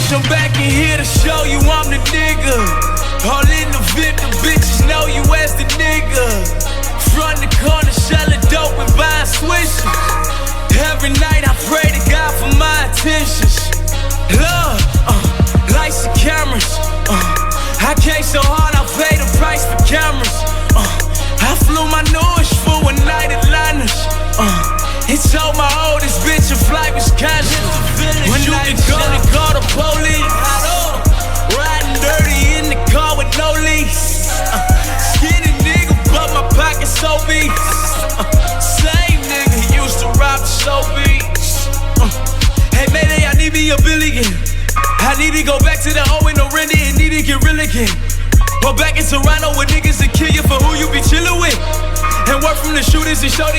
bitch, I'm back in here to show you I'm the nigga. All in the VIP, the bitches know you as the nigga. Front the corner, selling dope and buying swishes. Every night I pray to God for my intentions. Love, lights and cameras. I came so hard, I paid the price for cameras. I flew my newest for one night at Liners. It told my oldest bitch a flight was conscious. When you can go to call the police. Riding dirty in the car with no lease. Skinny nigga, but my pocket's so big. Same nigga used to rob the show beats. Hey, Mayday, I need me a billion. I need to go back to the O and the Randy and need to get real again. Or back in Toronto with niggas that kill you for who you be chillin' with. And work from the shooters and shorty.